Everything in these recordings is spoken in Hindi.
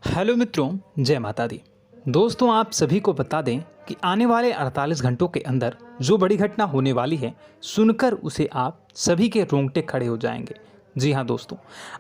हेलो मित्रों, जय माता दी। दोस्तों, आप सभी को बता दें कि आने वाले 48 घंटों के अंदर जो बड़ी घटना होने वाली है, सुनकर उसे आप सभी के रोंगटे खड़े हो जाएंगे। जी हाँ दोस्तों,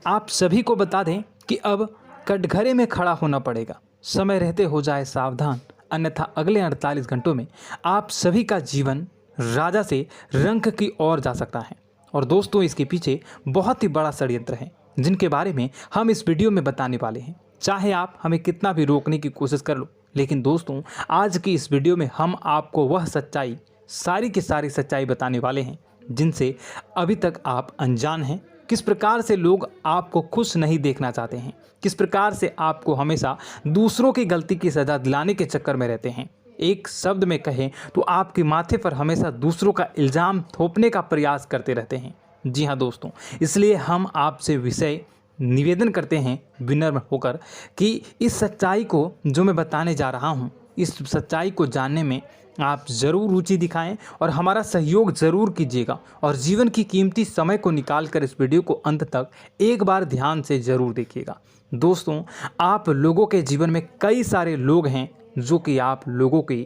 आप सभी को बता दें कि अब कटघरे में खड़ा होना पड़ेगा। समय रहते हो जाए सावधान, अन्यथा अगले 48 घंटों में आप सभी का जीवन राजा से रंक की ओर जा सकता है। और दोस्तों, इसके पीछे बहुत ही बड़ा षड्यंत्र है, जिनके बारे में हम इस वीडियो में बताने वाले हैं। चाहे आप हमें कितना भी रोकने की कोशिश कर लो, लेकिन दोस्तों, आज की इस वीडियो में हम आपको वह सच्चाई, सारी की सारी सच्चाई बताने वाले हैं जिनसे अभी तक आप अनजान हैं। किस प्रकार से लोग आपको खुश नहीं देखना चाहते हैं, किस प्रकार से आपको हमेशा दूसरों की गलती की सज़ा दिलाने के चक्कर में रहते हैं। एक शब्द में कहें तो आपके माथे पर हमेशा दूसरों का इल्ज़ाम थोपने का प्रयास करते रहते हैं। जी हाँ दोस्तों, इसलिए हम आपसे विषय निवेदन करते हैं विनम्र होकर कि इस सच्चाई को जो मैं बताने जा रहा हूँ, इस सच्चाई को जानने में आप ज़रूर रुचि दिखाएं और हमारा सहयोग ज़रूर कीजिएगा। और जीवन की कीमती समय को निकाल कर इस वीडियो को अंत तक एक बार ध्यान से ज़रूर देखिएगा। दोस्तों, आप लोगों के जीवन में कई सारे लोग हैं जो कि आप लोगों की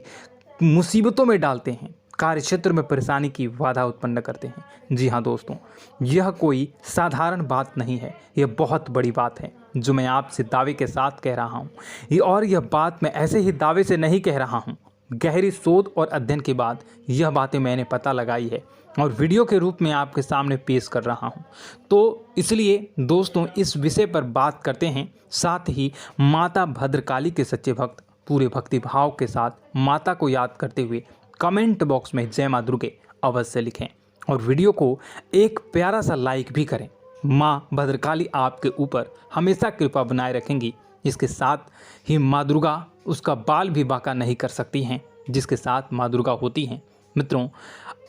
मुसीबतों में डालते हैं, कार्य क्षेत्र में परेशानी की बाधा उत्पन्न करते हैं। जी हाँ दोस्तों, यह कोई साधारण बात नहीं है, यह बहुत बड़ी बात है जो मैं आपसे दावे के साथ कह रहा हूँ। और यह बात मैं ऐसे ही दावे से नहीं कह रहा हूँ, गहरी शोध और अध्ययन के बाद यह बातें मैंने पता लगाई है और वीडियो के रूप में आपके सामने पेश कर रहा हूँ। तो इसलिए दोस्तों, इस विषय पर बात करते हैं। साथ ही माता भद्रकाली के सच्चे भक्त पूरे भक्ति भाव के साथ माता को याद करते हुए कमेंट बॉक्स में जय मां दुर्गे अवश्य लिखें और वीडियो को एक प्यारा सा लाइक भी करें। माँ भद्रकाली आपके ऊपर हमेशा कृपा बनाए रखेंगी। इसके साथ ही माँ दुर्गा उसका बाल भी बांका नहीं कर सकती हैं, जिसके साथ माँ दुर्गा होती हैं। मित्रों,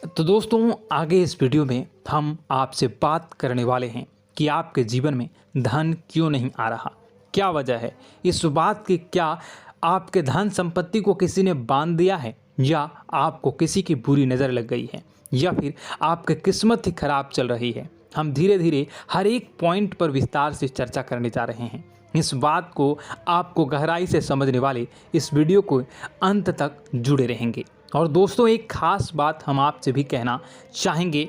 तो दोस्तों, आगे इस वीडियो में हम आपसे बात करने वाले हैं कि आपके जीवन में धन क्यों नहीं आ रहा, क्या वजह है इस बात की। क्या आपके धन संपत्ति को किसी ने बांध दिया है, या आपको किसी की बुरी नज़र लग गई है, या फिर आपकी किस्मत ही खराब चल रही है। हम धीरे धीरे हर एक पॉइंट पर विस्तार से चर्चा करने जा रहे हैं। इस बात को आपको गहराई से समझने वाले इस वीडियो को अंत तक जुड़े रहेंगे। और दोस्तों, एक खास बात हम आपसे भी कहना चाहेंगे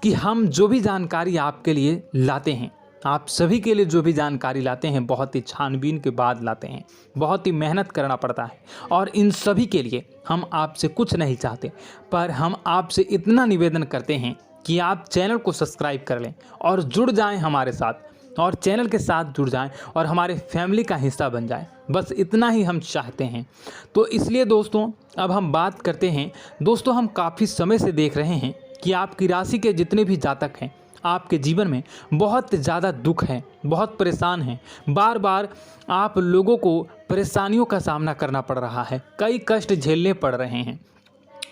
कि हम जो भी जानकारी आपके लिए लाते हैं, आप सभी के लिए जो भी जानकारी लाते हैं, बहुत ही छानबीन के बाद लाते हैं, बहुत ही मेहनत करना पड़ता है। और इन सभी के लिए हम आपसे कुछ नहीं चाहते, पर हम आपसे इतना निवेदन करते हैं कि आप चैनल को सब्सक्राइब कर लें और जुड़ जाएं हमारे साथ, और चैनल के साथ जुड़ जाएं और हमारे फैमिली का हिस्सा बन जाएं। बस इतना ही हम चाहते हैं। तो इसलिए दोस्तों, अब हम बात करते हैं। दोस्तों, हम काफ़ी समय से देख रहे हैं कि आपकी राशि के जितने भी जातक हैं, आपके जीवन में बहुत ज़्यादा दुख है, बहुत परेशान हैं। बार बार आप लोगों को परेशानियों का सामना करना पड़ रहा है, कई कष्ट झेलने पड़ रहे हैं।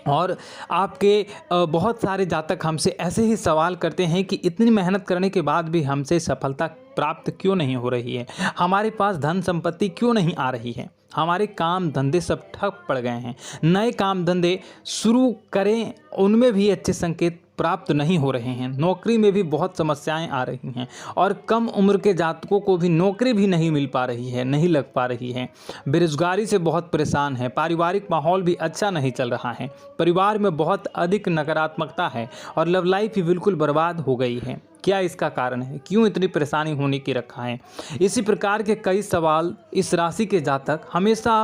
और आपके बहुत सारे जातक हमसे ऐसे ही सवाल करते हैं कि इतनी मेहनत करने के बाद भी हमसे सफलता प्राप्त क्यों नहीं हो रही है, हमारे पास धन संपत्ति क्यों नहीं आ रही है, हमारे काम धंधे सब ठप पड़ गए हैं, नए काम धंधे शुरू करें उनमें भी अच्छे संकेत प्राप्त नहीं हो रहे हैं, नौकरी में भी बहुत समस्याएं आ रही हैं, और कम उम्र के जातकों को भी नौकरी भी नहीं मिल पा रही है, नहीं लग पा रही है, बेरोजगारी से बहुत परेशान है, पारिवारिक माहौल भी अच्छा नहीं चल रहा है, परिवार में बहुत अधिक नकारात्मकता है और लव लाइफ भी बिल्कुल बर्बाद हो गई है। क्या इसका कारण है, क्यों इतनी परेशानी होने की रखा है? इसी प्रकार के कई सवाल इस राशि के जातक हमेशा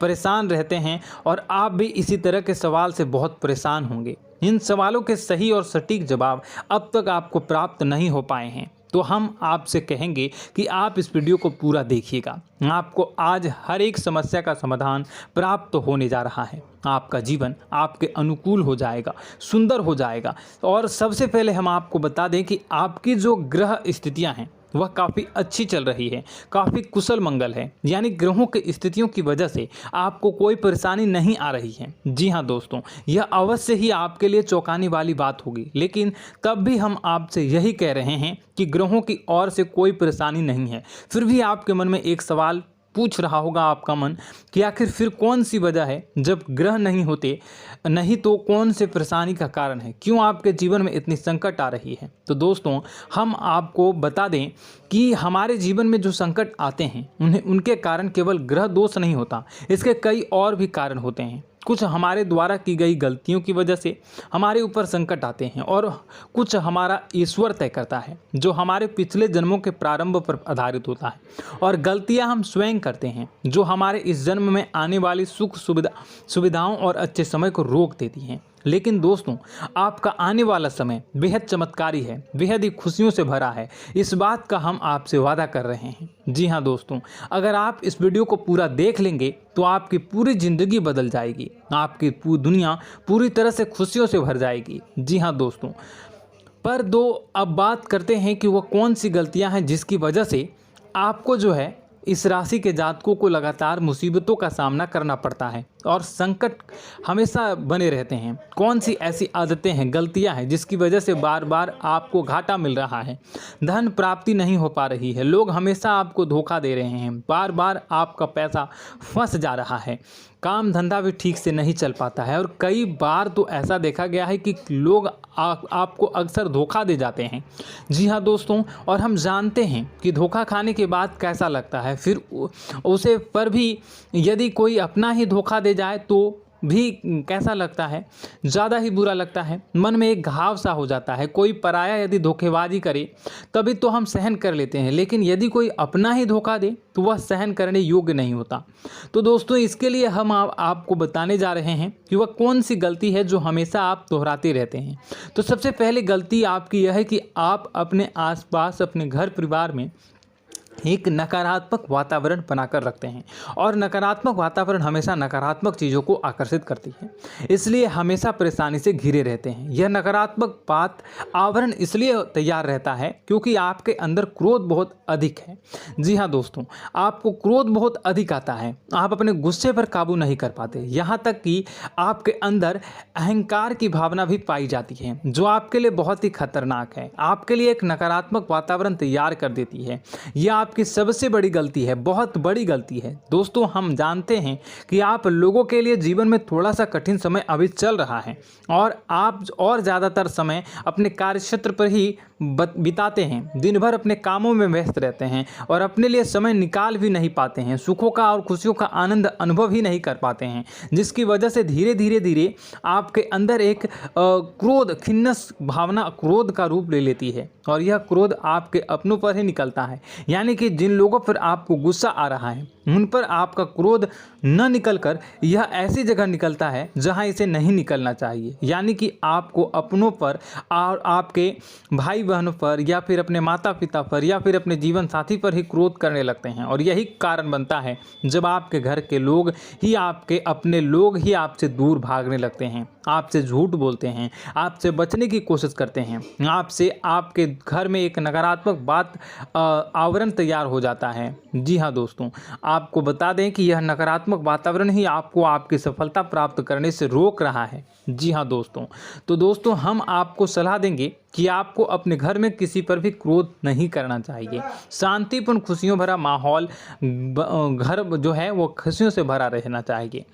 परेशान रहते हैं, और आप भी इसी तरह के सवाल से बहुत परेशान होंगे। इन सवालों के सही और सटीक जवाब अब तक आपको प्राप्त नहीं हो पाए हैं, तो हम आपसे कहेंगे कि आप इस वीडियो को पूरा देखिएगा। आपको आज हर एक समस्या का समाधान प्राप्त होने जा रहा है। आपका जीवन आपके अनुकूल हो जाएगा, सुंदर हो जाएगा। और सबसे पहले हम आपको बता दें कि आपकी जो ग्रह स्थितियां हैं वह काफ़ी अच्छी चल रही है, काफ़ी कुशल मंगल है, यानी ग्रहों की स्थितियों की वजह से आपको कोई परेशानी नहीं आ रही है। जी हाँ दोस्तों, यह अवश्य ही आपके लिए चौंकाने वाली बात होगी, लेकिन तब भी हम आपसे यही कह रहे हैं कि ग्रहों की ओर से कोई परेशानी नहीं है। फिर भी आपके मन में एक सवाल पूछ रहा होगा आपका मन कि आखिर फिर कौन सी वजह है, जब ग्रह नहीं होते नहीं तो कौन से परेशानी का कारण है, क्यों आपके जीवन में इतनी संकट आ रही है। तो दोस्तों हम आपको बता दें कि हमारे जीवन में जो संकट आते हैं उनके कारण केवल ग्रह दोष नहीं होता, इसके कई और भी कारण होते हैं। कुछ हमारे द्वारा की गई गलतियों की वजह से हमारे ऊपर संकट आते हैं और कुछ हमारा ईश्वर तय करता है, जो हमारे पिछले जन्मों के प्रारंभ पर आधारित होता है। और गलतियां हम स्वयं करते हैं, जो हमारे इस जन्म में आने वाली सुख सुविधाओं और अच्छे समय को रोक देती हैं। लेकिन दोस्तों आपका आने वाला समय बेहद चमत्कारी है, बेहद ही खुशियों से भरा है, इस बात का हम आपसे वादा कर रहे हैं। जी हाँ दोस्तों, अगर आप इस वीडियो को पूरा देख लेंगे तो आपकी पूरी ज़िंदगी बदल जाएगी, आपकी पूरी दुनिया पूरी तरह से खुशियों से भर जाएगी। जी हाँ दोस्तों, पर अब बात करते हैं कि वह कौन सी गलतियां हैं जिसकी वजह से आपको जो है इस राशि के जातकों को लगातार मुसीबतों का सामना करना पड़ता है और संकट हमेशा बने रहते हैं। कौन सी ऐसी आदतें हैं, गलतियां हैं जिसकी वजह से बार बार आपको घाटा मिल रहा है, धन प्राप्ति नहीं हो पा रही है, लोग हमेशा आपको धोखा दे रहे हैं, बार बार आपका पैसा फंस जा रहा है, काम धंधा भी ठीक से नहीं चल पाता है और कई बार तो ऐसा देखा गया है कि लोग आपको अक्सर धोखा दे जाते हैं। जी हाँ दोस्तों, और हम जानते हैं कि धोखा खाने के बाद कैसा लगता है, फिर उसे पर भी यदि कोई अपना ही धोखा दे जाए तो भी कैसा लगता है, ज़्यादा ही बुरा लगता है, मन में एक घाव सा हो जाता है। कोई पराया यदि धोखेबाजी करे तभी तो हम सहन कर लेते हैं, लेकिन यदि कोई अपना ही धोखा दे तो वह सहन करने योग्य नहीं होता। तो दोस्तों इसके लिए हम आपको बताने जा रहे हैं कि वह कौन सी गलती है जो हमेशा आप दोहराते रहते हैं। तो सबसे पहले गलती आपकी यह है कि आप अपने आसपास, अपने घर परिवार में एक नकारात्मक वातावरण बनाकर रखते हैं और नकारात्मक वातावरण हमेशा नकारात्मक चीज़ों को आकर्षित करती है, इसलिए हमेशा परेशानी से घिरे रहते हैं। यह नकारात्मक आवरण इसलिए तैयार रहता है क्योंकि आपके अंदर क्रोध बहुत अधिक है। जी हाँ दोस्तों, आपको क्रोध बहुत अधिक आता है, आप अपने गुस्से पर काबू नहीं कर पाते, यहाँ तक कि आपके अंदर अहंकार की भावना भी पाई जाती है, जो आपके लिए बहुत ही खतरनाक है, आपके लिए एक नकारात्मक वातावरण तैयार कर देती है। यह आपकी सबसे बड़ी गलती है, बहुत बड़ी गलती है। दोस्तों हम जानते हैं कि आप लोगों के लिए जीवन में थोड़ा सा कठिन समय अभी चल रहा है और आप और ज़्यादातर समय अपने कार्यक्षेत्र पर ही बिताते हैं, दिन भर अपने कामों में व्यस्त रहते हैं और अपने लिए समय निकाल भी नहीं पाते हैं, सुखों का और खुशियों का आनंद अनुभव ही नहीं कर पाते हैं, जिसकी वजह से धीरे धीरे आपके अंदर एक क्रोध, खिन्नस भावना क्रोध का रूप ले लेती है और यह क्रोध आपके अपनों पर ही निकलता है। यानी कि जिन लोगों पर आपको गुस्सा आ रहा है उन पर आपका क्रोध न निकलकर यह ऐसी जगह निकलता है जहां इसे नहीं निकलना चाहिए। यानी कि आपको अपनों पर और आपके भाई बहनों पर या फिर अपने माता पिता पर या फिर अपने जीवन साथी पर ही क्रोध करने लगते हैं और यही कारण बनता है जब आपके घर के लोग ही, आपके अपने लोग ही आपसे दूर भागने लगते हैं, आपसे झूठ बोलते हैं, आपसे बचने की कोशिश करते हैं, आपके घर में एक नकारात्मक आवरण तैयार हो जाता है। जी हाँ दोस्तों, आपको बता दें कि यह नकारात्मक वातावरण ही आपको आपकी सफलता प्राप्त करने से रोक रहा है। जी हाँ दोस्तों, तो दोस्तों हम आपको सलाह देंगे कि आपको अपने घर में किसी पर भी क्रोध नहीं करना चाहिए। शांतिपूर्ण खुशियों भरा माहौल, घर जो है वो खुशियों से भरा रहना चाहिए।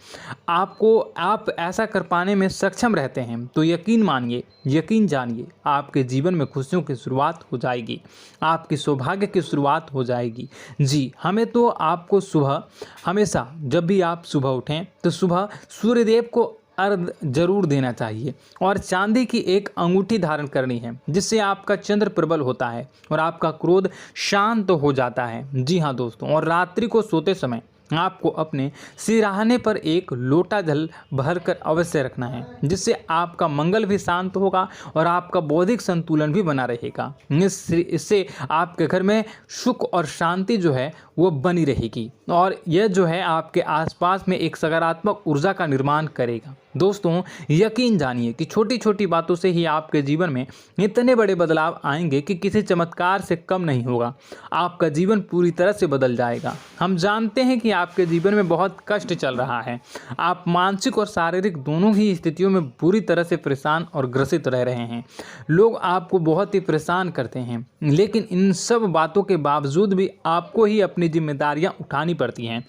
आप ऐसा कर पाने में सक्षम रहते हैं तो यकीन मानिए, यकीन जानिए, आपके जीवन में खुशियों की शुरुआत हो जाएगी, आपकी सौभाग्य की शुरुआत हो जाएगी। जी, हमें तो आपको सुबह, हमेशा जब भी आप सुबह उठें तो सुबह सूर्यदेव को अर्घ जरूर देना चाहिए और चांदी की एक अंगूठी धारण करनी है, जिससे आपका चंद्र प्रबल होता है और आपका क्रोध शांत हो जाता है। जी हाँ दोस्तों, और रात्रि को सोते समय आपको अपने सिरहाने पर एक लोटा जल भरकर अवश्य रखना है, जिससे आपका मंगल भी शांत होगा और आपका बौद्धिक संतुलन भी बना रहेगा। इससे आपके घर में सुख और शांति जो है वो बनी रहेगी और यह जो है आपके आसपास में एक सकारात्मक ऊर्जा का निर्माण करेगा। दोस्तों यकीन जानिए कि छोटी छोटी बातों से ही आपके जीवन में इतने बड़े बदलाव आएंगे कि किसी चमत्कार से कम नहीं होगा, आपका जीवन पूरी तरह से बदल जाएगा। हम जानते हैं कि आपके जीवन में बहुत कष्ट चल रहा है। आप मानसिक और शारीरिक दोनों ही स्थितियों में बुरी तरह से परेशान और ग्रसित रह रहे हैं। लोग आपको बहुत ही परेशान करते हैं, लेकिन इन सब बातों के बावजूद भी आपको ही अपनी जिम्मेदारियां उठानी पड़ती हैं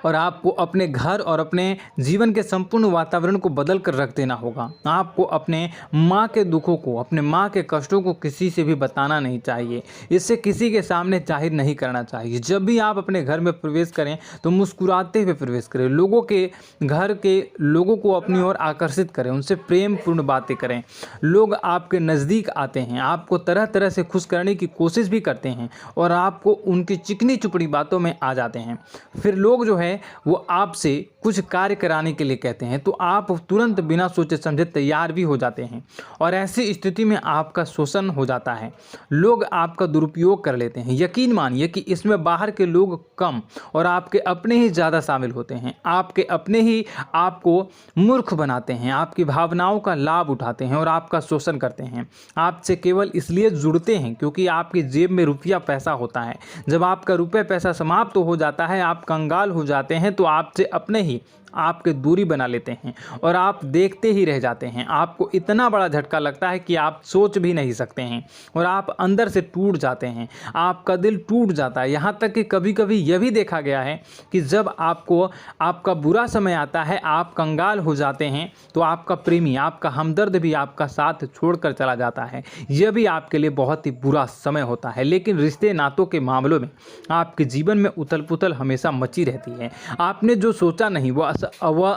और आपको अपने घर और अपने जीवन के संपूर्ण वातावरण को बदल कर रख देना होगा। आपको अपने माँ के दुखों को, अपने माँ के कष्टों को किसी से भी बताना नहीं चाहिए। इससे किसी के सामने जाहिर नहीं करना चाहिए। जब भी आप अपने घर में प्रवेश करें तो मुस्कुराते हुए प्रवेश करें। लोगों के घर के लोगों को अपनी ओर आकर्षित करें, उनसे प्रेमपूर्ण बातें करें। लोग आपके नज़दीक आते हैं, आपको तरह तरह से खुश करने की कोशिश भी करते हैं और आपको उनकी चिकनी चुपड़ी बातों में आ जाते हैं। फिर लोग जो है वो आपसे कुछ कार्य कराने के लिए कहते हैं तो आप तुरंत बिना सोचे समझे तैयार भी हो जाते हैं और ऐसी स्थिति में आपका शोषण हो जाता है। लोग आपका दुरुपयोग कर लेते हैं। यकीन मानिए कि इसमें बाहर के लोग कम और आपके अपने ही ज़्यादा शामिल होते हैं। आपके अपने ही आपको मूर्ख बनाते हैं, आपकी भावनाओं का लाभ उठाते हैं और आपका शोषण करते हैं। आपसे केवल इसलिए जुड़ते हैं क्योंकि आपकी जेब में रुपया पैसा होता है। जब आपका रुपया पैसा समाप्त हो जाता है, आप कंगाल हो जाते हैं तो आपसे अपने ही आपके दूरी बना लेते हैं और आप देखते ही रह जाते हैं। आपको इतना बड़ा झटका लगता है कि आप सोच भी नहीं सकते हैं और आप अंदर से टूट जाते हैं। आपका दिल टूट जाता है। यहाँ तक कि कभी कभी यह भी देखा गया है कि जब आपको आपका बुरा समय आता है, आप कंगाल हो जाते हैं तो आपका प्रेमी, आपका हमदर्द भी आपका साथ छोड़कर चला जाता है। यह भी आपके लिए बहुत ही बुरा समय होता है। लेकिन रिश्ते नातों के मामलों में आपके जीवन में उथल पुथल हमेशा मची रहती है। आपने जो सोचा नहीं वह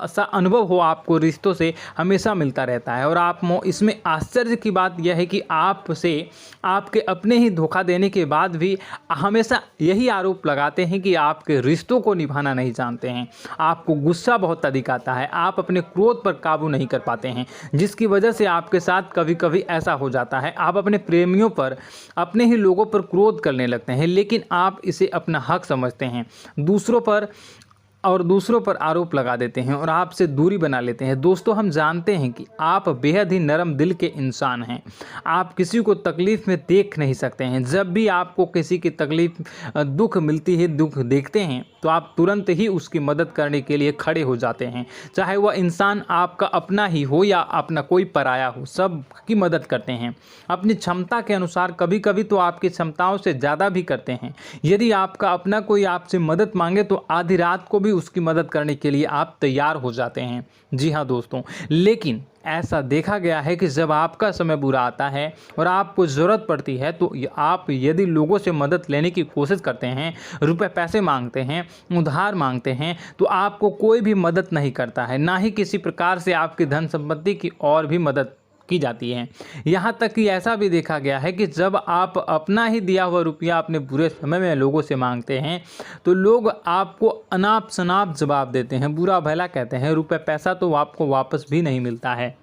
ऐसा अनुभव हो आपको रिश्तों से हमेशा मिलता रहता है। और आप इसमें आश्चर्य की बात यह है कि आपसे आपके अपने ही धोखा देने के बाद भी हमेशा यही आरोप लगाते हैं कि आपके रिश्तों को निभाना नहीं जानते हैं। आपको गुस्सा बहुत अधिक आता है, आप अपने क्रोध पर काबू नहीं कर पाते हैं, जिसकी वजह से आपके साथ कभी कभी ऐसा हो जाता है आप अपने प्रेमियों पर, अपने ही लोगों पर क्रोध करने लगते हैं। लेकिन आप इसे अपना हक समझते हैं, दूसरों पर आरोप लगा देते हैं और आपसे दूरी बना लेते हैं। दोस्तों, हम जानते हैं कि आप बेहद ही नरम दिल के इंसान हैं। आप किसी को तकलीफ़ में देख नहीं सकते हैं। जब भी आपको किसी की तकलीफ़, दुख मिलती है, दुख देखते हैं तो आप तुरंत ही उसकी मदद करने के लिए खड़े हो जाते हैं। चाहे वह इंसान आपका अपना ही हो या अपना कोई पराया हो, सब की मदद करते हैं अपनी क्षमता के अनुसार। कभी कभी तो आपकी क्षमताओं से ज़्यादा भी करते हैं। यदि आपका अपना कोई आपसे मदद मांगे तो आधी रात को भी उसकी मदद करने के लिए आप तैयार हो जाते हैं। जी हाँ दोस्तों, लेकिन ऐसा देखा गया है कि जब आपका समय बुरा आता है और आपको ज़रूरत पड़ती है तो आप यदि लोगों से मदद लेने की कोशिश करते हैं, रुपए पैसे मांगते हैं, उधार मांगते हैं, तो आपको कोई भी मदद नहीं करता है। ना ही किसी प्रकार से आपकी धन संपत्ति की और भी मदद की जाती है। यहाँ तक कि ऐसा भी देखा गया है कि जब आप अपना ही दिया हुआ रुपया अपने बुरे समय में लोगों से मांगते हैं तो लोग आपको अनाप शनाप जवाब देते हैं, बुरा भला कहते हैं। रुपये पैसा तो आपको वापस भी नहीं मिलता है।